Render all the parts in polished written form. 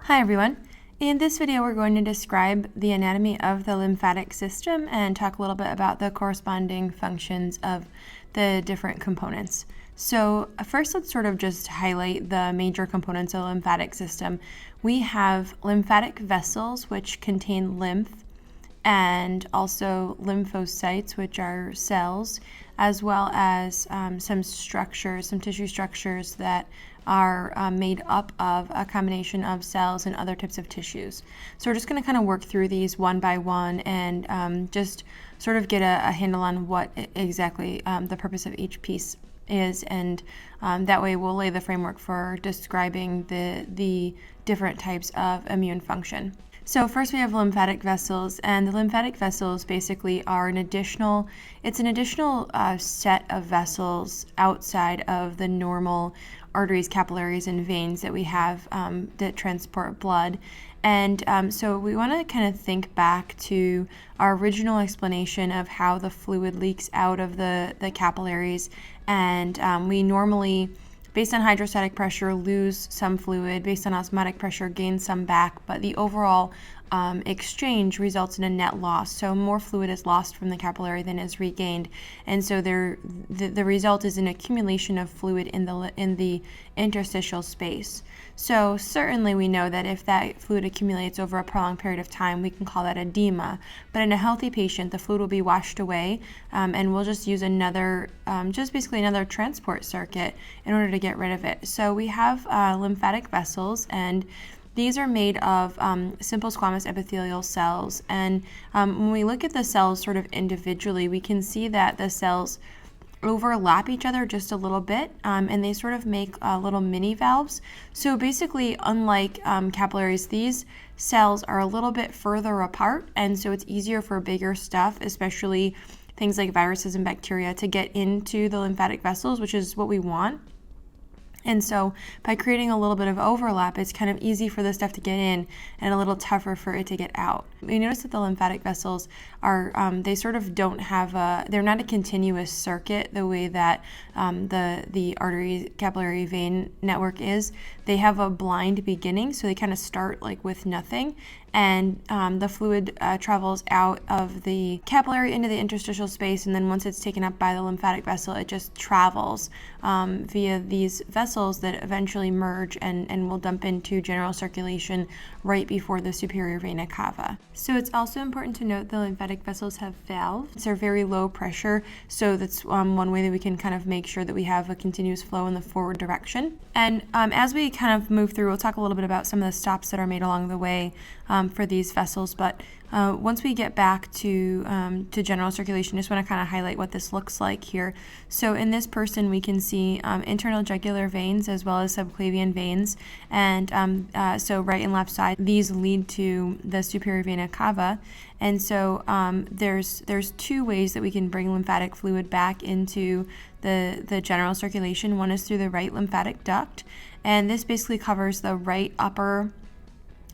Hi everyone. In this video we're going to describe the anatomy of the lymphatic system and talk a little bit about the corresponding functions of the different components. So first let's sort of just highlight the major components of the lymphatic system. We have lymphatic vessels, which contain lymph, and also lymphocytes, which are cells, as well as some tissue structures that are made up of a combination of cells and other types of tissues. So we're just going to kind of work through these one by one and just sort of get a handle on what exactly the purpose of each piece is, and that way we'll lay the framework for describing the different types of immune function. So first we have lymphatic vessels, and the lymphatic vessels basically are an additional set of vessels outside of the normal arteries, capillaries, and veins that we have that transport blood. And so we want to kind of think back to our original explanation of how the fluid leaks out of the capillaries, and we normally, based on hydrostatic pressure, lose some fluid. Based on osmotic pressure, gain some back, but the overall exchange results in a net loss. So more fluid is lost from the capillary than is regained, and so the result is an accumulation of fluid in the interstitial space. So certainly we know that if that fluid accumulates over a prolonged period of time, we can call that edema. But in a healthy patient, the fluid will be washed away, and we'll just use basically another transport circuit in order to get rid of it. So we have lymphatic vessels, and these are made of simple squamous epithelial cells. And when we look at the cells sort of individually, we can see that the cells overlap each other just a little bit, and they sort of make little mini valves. So basically, unlike capillaries, these cells are a little bit further apart, and so it's easier for bigger stuff, especially things like viruses and bacteria, to get into the lymphatic vessels, which is what we want. And so by creating a little bit of overlap, it's kind of easy for the stuff to get in and a little tougher for it to get out. We notice that the lymphatic vessels are, they sort of don't have they're not a continuous circuit the way that the artery capillary vein network is. They have a blind beginning, so they kind of start like with nothing. And the fluid travels out of the capillary into the interstitial space, and then once it's taken up by the lymphatic vessel, it just travels via these vessels that eventually merge and will dump into general circulation right before the superior vena cava. So it's also important to note the lymphatic vessels have valves. They're very low pressure, so that's one way that we can kind of make sure that we have a continuous flow in the forward direction. And as we kind of move through, we'll talk a little bit about some of the stops that are made along the way for these vessels, but once we get back to general circulation, I just want to kind of highlight what this looks like here. So in this person, we can see internal jugular veins as well as subclavian veins, and so right and left side, these lead to the superior vena cava. And so there's two ways that we can bring lymphatic fluid back into the general circulation. One is through the right lymphatic duct, and this basically covers the right upper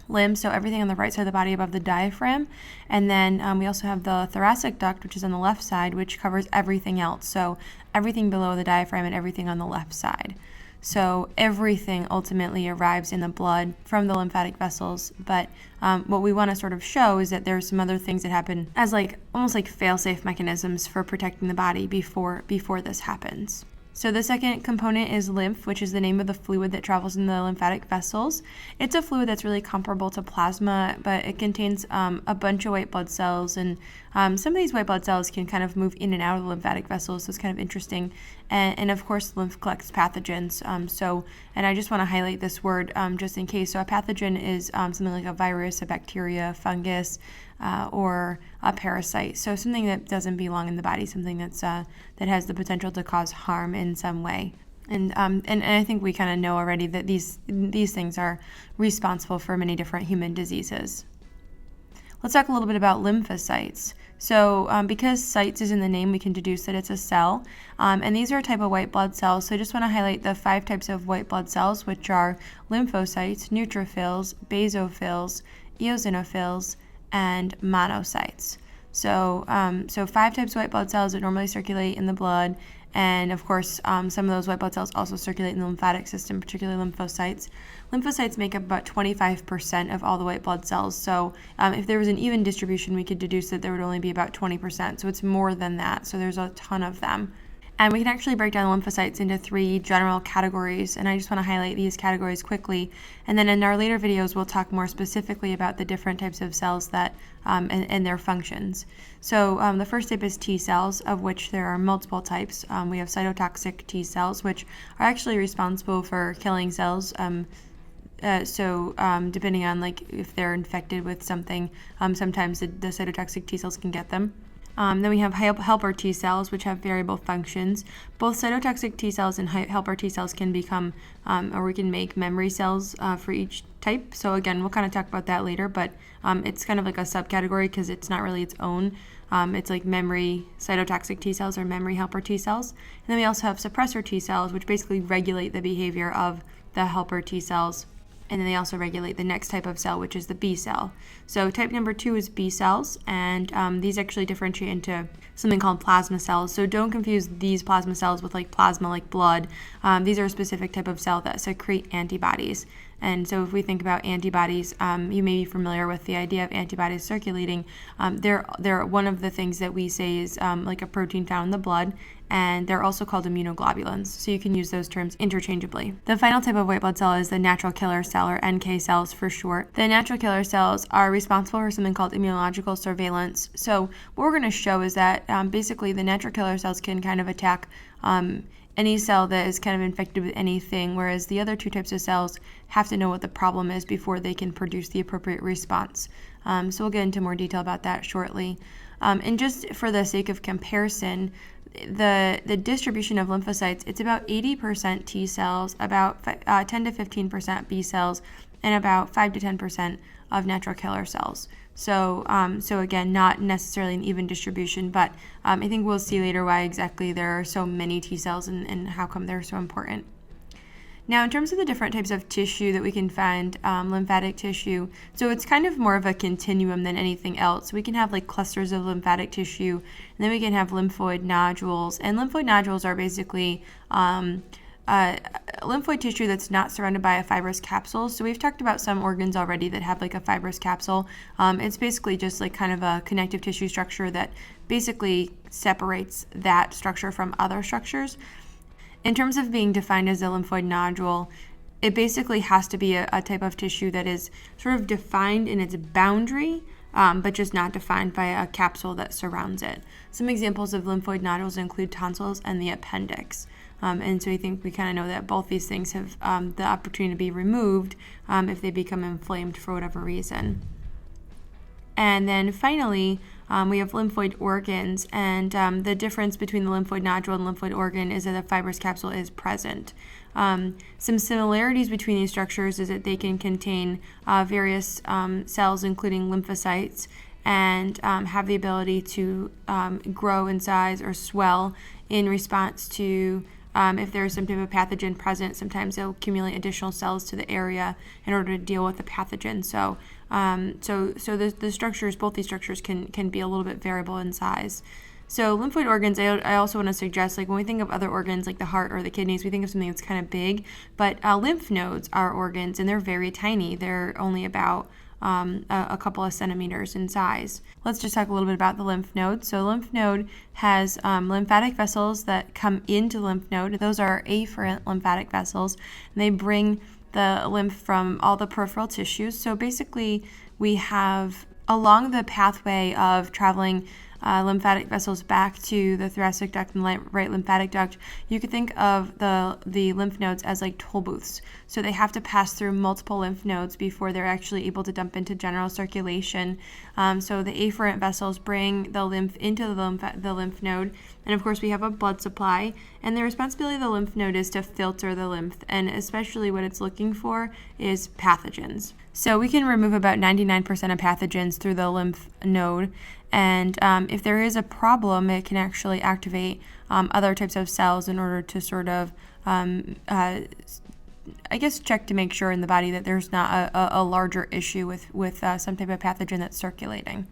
limb, so everything on the right side of the body above the diaphragm. And then we also have the thoracic duct, which is on the left side, which covers everything else, so everything below the diaphragm and everything on the left side. So everything ultimately arrives in the blood from the lymphatic vessels, but what we want to sort of show is that there's some other things that happen as almost like fail-safe mechanisms for protecting the body before this happens. So the second component is lymph, which is the name of the fluid that travels in the lymphatic vessels. It's a fluid that's really comparable to plasma, but it contains a bunch of white blood cells, and some of these white blood cells can kind of move in and out of the lymphatic vessels, so it's kind of interesting. And of course, lymph collects pathogens. And I just want to highlight this word just in case. So a pathogen is something like a virus, a bacteria, fungus, or a parasite. So something that doesn't belong in the body, something that has the potential to cause harm in some way. And I think we kind of know already that these things are responsible for many different human diseases. Let's talk a little bit about lymphocytes. So because cytes is in the name, we can deduce that it's a cell. And these are a type of white blood cells. So I just want to highlight the 5 types of white blood cells, which are lymphocytes, neutrophils, basophils, eosinophils, and monocytes. So 5 types of white blood cells that normally circulate in the blood, and of course, some of those white blood cells also circulate in the lymphatic system, particularly lymphocytes. Lymphocytes make up about 25% of all the white blood cells. So if there was an even distribution, we could deduce that there would only be about 20%. So it's more than that. So there's a ton of them. And we can actually break down the lymphocytes into 3 general categories, and I just want to highlight these categories quickly. And then in our later videos, we'll talk more specifically about the different types of cells that and their functions. So the first type is T cells, of which there are multiple types. We have cytotoxic T cells, which are actually responsible for killing cells. Depending on if they're infected with something, sometimes the cytotoxic T cells can get them. Then we have helper T cells, which have variable functions. Both cytotoxic T cells and helper T cells can become, or we can make memory cells for each type. So again, we'll kind of talk about that later, but it's kind of like a subcategory because it's not really its own. It's like memory cytotoxic T cells or memory helper T cells. And then we also have suppressor T cells, which basically regulate the behavior of the helper T cells. And then they also regulate the next type of cell, which is the B cell. So type number 2 is B cells, and these actually differentiate into something called plasma cells. So don't confuse these plasma cells with plasma like blood. These are a specific type of cell that secrete antibodies. And so if we think about antibodies, you may be familiar with the idea of antibodies circulating. They're one of the things that we say is like a protein found in the blood, and they're also called immunoglobulins. So you can use those terms interchangeably. The final type of white blood cell is the natural killer cell, or NK cells for short. The natural killer cells are responsible for something called immunological surveillance. So what we're going to show is that basically the natural killer cells can kind of attack any cell that is kind of infected with anything, whereas the other 2 types of cells have to know what the problem is before they can produce the appropriate response. So we'll get into more detail about that shortly. And just for the sake of comparison, the distribution of lymphocytes, it's about 80% T cells, about 10 to 15% B cells, and about 5 to 10% of natural killer cells. So again, not necessarily an even distribution, but I think we'll see later why exactly there are so many T cells and how come they're so important. Now, in terms of the different types of tissue that we can find, lymphatic tissue, so it's kind of more of a continuum than anything else. We can have clusters of lymphatic tissue, and then we can have lymphoid nodules. And lymphoid nodules are basically lymphoid tissue that's not surrounded by a fibrous capsule. So we've talked about some organs already that have a fibrous capsule. It's basically just kind of a connective tissue structure that basically separates that structure from other structures. In terms of being defined as a lymphoid nodule, it basically has to be a type of tissue that is sort of defined in its boundary, but just not defined by a capsule that surrounds it. Some examples of lymphoid nodules include tonsils and the appendix. And so I think we kind of know that both these things have the opportunity to be removed if they become inflamed for whatever reason. And then finally, we have lymphoid organs, and the difference between the lymphoid nodule and lymphoid organ is that the fibrous capsule is present. Some similarities between these structures is that they can contain various cells, including lymphocytes, and have the ability to grow in size or swell in response to if there is some type of pathogen present. Sometimes they'll accumulate additional cells to the area in order to deal with the pathogen. So the structures, both these structures can be a little bit variable in size. So lymphoid organs, I also want to suggest, when we think of other organs like the heart or the kidneys, we think of something that's kind of big, but lymph nodes are organs, and they're very tiny. They're only about a couple of centimeters in size. Let's just talk a little bit about the lymph node. So lymph node has lymphatic vessels that come into the lymph node. Those are afferent lymphatic vessels, and they bring the lymph from all the peripheral tissues. So basically, we have along the pathway of traveling lymphatic vessels back to the thoracic duct and right lymphatic duct, you could think of the lymph nodes as toll booths. So they have to pass through multiple lymph nodes before they're actually able to dump into general circulation. So the afferent vessels bring the lymph into the lymph node, and of course we have a blood supply, and the responsibility of the lymph node is to filter the lymph, and especially what it's looking for is pathogens. So we can remove about 99% of pathogens through the lymph node, and if there is a problem, it can actually activate other types of cells in order to sort of, check to make sure in the body that there's not a larger issue with some type of pathogen that's circulating.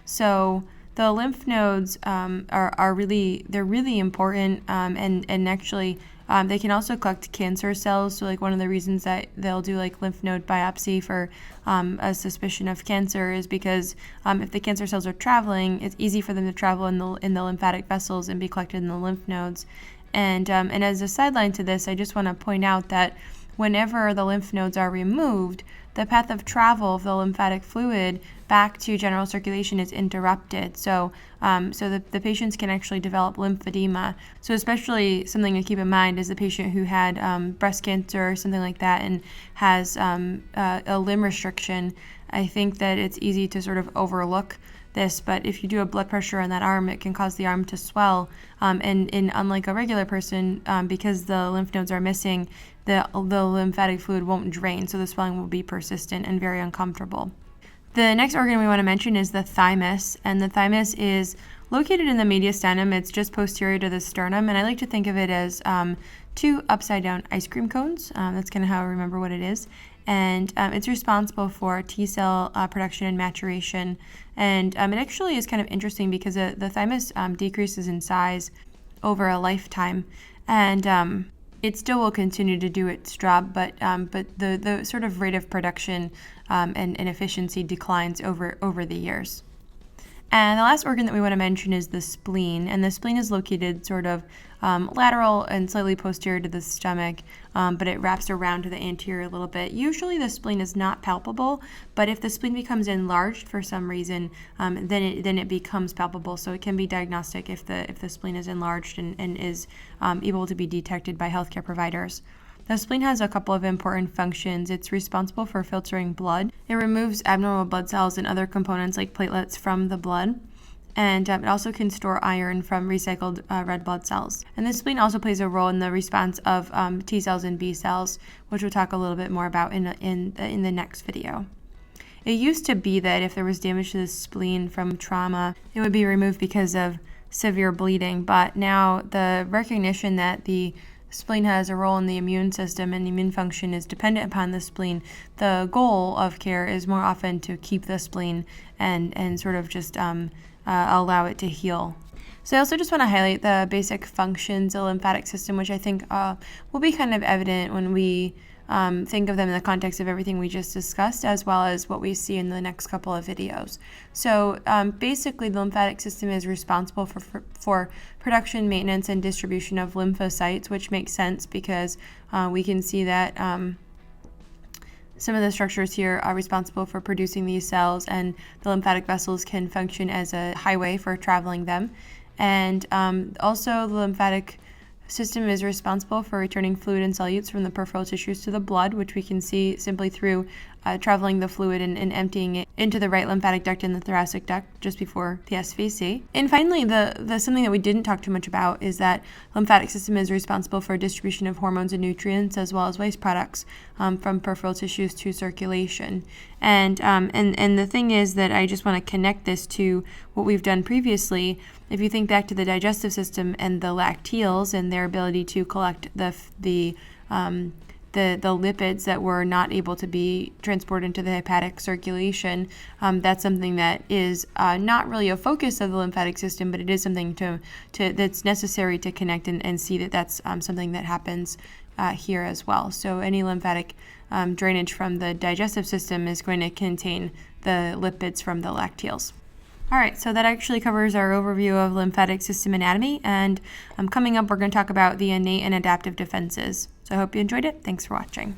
So the lymph nodes are really important, and actually they can also collect cancer cells. So like one of the reasons that they'll do like lymph node biopsy for a suspicion of cancer is because if the cancer cells are traveling, it's easy for them to travel in the lymphatic vessels and be collected in the lymph nodes. And as a sideline to this, I just want to point out that whenever the lymph nodes are removed, the path of travel of the lymphatic fluid back to general circulation is interrupted. So the patients can actually develop lymphedema. So especially something to keep in mind is the patient who had breast cancer or something like that and has a limb restriction. I think that it's easy to sort of overlook this, but if you do a blood pressure on that arm, it can cause the arm to swell. And unlike a regular person, because the lymph nodes are missing, the lymphatic fluid won't drain, so the swelling will be persistent and very uncomfortable. The next organ we want to mention is the thymus, and the thymus is located in the mediastinum. It's just posterior to the sternum, and I like to think of it as two upside-down ice cream cones. That's kind of how I remember what it is. And it's responsible for T cell production and maturation. And it actually is kind of interesting because the thymus decreases in size over a lifetime, and it still will continue to do its job, but the sort of rate of production and efficiency declines over the years. And the last organ that we want to mention is the spleen, and the spleen is located sort of lateral and slightly posterior to the stomach, but it wraps around to the anterior a little bit. Usually the spleen is not palpable, but if the spleen becomes enlarged for some reason, then it becomes palpable. So it can be diagnostic if the spleen is enlarged and is able to be detected by healthcare providers. The spleen has a couple of important functions. It's responsible for filtering blood. It removes abnormal blood cells and other components like platelets from the blood. And it also can store iron from recycled red blood cells. And the spleen also plays a role in the response of T cells and B cells, which we'll talk a little bit more about in the next video. It used to be that if there was damage to the spleen from trauma, it would be removed because of severe bleeding. But now the recognition that the spleen has a role in the immune system and immune function is dependent upon the spleen, the goal of care is more often to keep the spleen and sort of just allow it to heal. So I also just want to highlight the basic functions of the lymphatic system, which I think will be kind of evident when we think of them in the context of everything we just discussed, as well as what we see in the next couple of videos. So basically, the lymphatic system is responsible for production, maintenance, and distribution of lymphocytes, which makes sense because we can see that some of the structures here are responsible for producing these cells, and the lymphatic vessels can function as a highway for traveling them. And also the lymphatic system is responsible for returning fluid and solutes from the peripheral tissues to the blood, which we can see simply through traveling the fluid and emptying it into the right lymphatic duct and the thoracic duct just before the SVC. And finally, the something that we didn't talk too much about is that the lymphatic system is responsible for distribution of hormones and nutrients as well as waste products from peripheral tissues to circulation. And the thing is that I just want to connect this to what we've done previously. If you think back to the digestive system and the lacteals and their ability to collect the lipids that were not able to be transported into the hepatic circulation, that's something that is not really a focus of the lymphatic system, but it is something that's necessary to connect and see that that's something that happens here as well. So any lymphatic drainage from the digestive system is going to contain the lipids from the lacteals. All right, so that actually covers our overview of lymphatic system anatomy, and coming up we're going to talk about the innate and adaptive defenses. So I hope you enjoyed it. Thanks for watching.